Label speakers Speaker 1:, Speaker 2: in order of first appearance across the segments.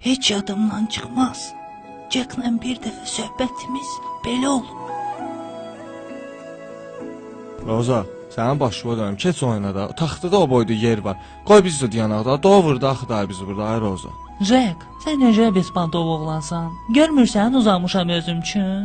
Speaker 1: Heç yadımdan çıxmaz. Jack'la bir dəfə söhbətimiz belə olub.
Speaker 2: Roza, sənin başıma dönüm, keç oyna da. Taxtada o boyda yer var. Qoy biz də dayanaq da. Doğurda axıdar bizi burada, ay Roza.
Speaker 1: Jack, sən necə bespantov oğlansan? Görmürsən uzanmışam özüm üçün?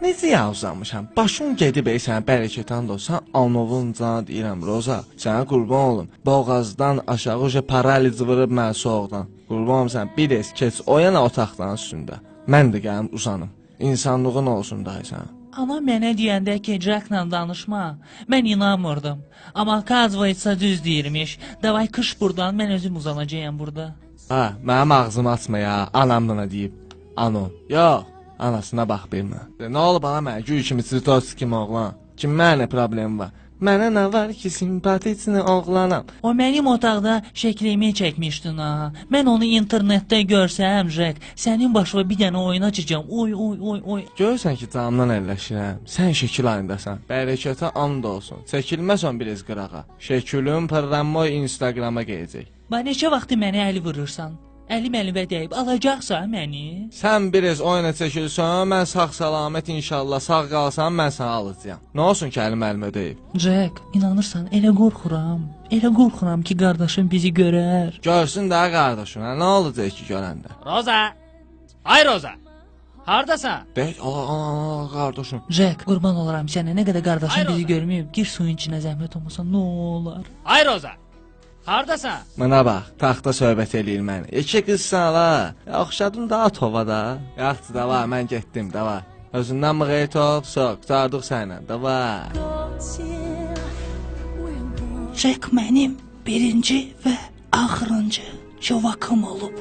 Speaker 2: Necə ya uzanmışam? Başım gedib sənə bərəkətan olsan, anovunca deyirəm Roza. Sənə qurban olum. Boğazdan aşağı uca paraliz vurub mən soğuqdan. Qurban olum sən bir des keç oyana otaqdan üstündə. Mən də gəlim uzanım. İnsanlığın olsun da sən.
Speaker 1: Amma mənə deyəndə ki, Jack'la danışma, mən inanmırdım. Amma Kazvoytsa düz deyirmiş. Davay kış buradan, mən özüm uzanacağım burada.
Speaker 2: Ha, mənim ağzımı açma ya, anam bana deyib. Ano, yox, anasına bax bilmə. Nə olub ana mənə, gül kimi sirtos kimi oğlan. Kim mənə problem var? Mənə nə var ki, simpatiksinə oğlanam.
Speaker 1: O mənim otaqda şəklimi çəkmişdin ha. Mən onu internetdə görsəm, Jack, sənin başına bir dənə oyun açacağım. Oy, oy, oy, oy.
Speaker 2: Görürsən ki, camdan əlləşirəm. Sən şəkil ayındasan. Bərəkətə and olsun. Çəkilməsən bir ez qırağa. Şəkilin pırranmoy Instagrama gələcək.
Speaker 1: Ba neçə vaxtı mənə əli vurursan? Əlim əlimə dəyib, alacaqsan məni?
Speaker 2: Sən bir ez oyuna çəkilsən, mən sağ-salamet inşallah sağ qalsam, mən səni alacağam. Nə olsun ki, əlim əlimə dəyib?
Speaker 1: Jack, inanırsan, elə qorxuram. Elə qorxuram ki, qardaşım bizi görər.
Speaker 2: Görsün də qardaşım, nə olacaq ki, görəndə?
Speaker 3: Roza! Ay Roza! Hardasan?
Speaker 2: Deyək, qardaşım.
Speaker 1: Jack, qurban olaram sənə, nə qədər qardaşım bizi görməyib, gir suyun içinə zəhmət olmasa, nə olar?
Speaker 3: Ay Roza! Hardasan?
Speaker 2: Mənə bax, taxta söhbət eləyir məni. İki qızsan la, oxşadım da atova da. Yaxşı, da var, mən getdim, da var. Özündən mıqayət ol, soq, qutardıq sənlə, da var. Jack
Speaker 1: mənim birinci və axırıncı şovakım olub.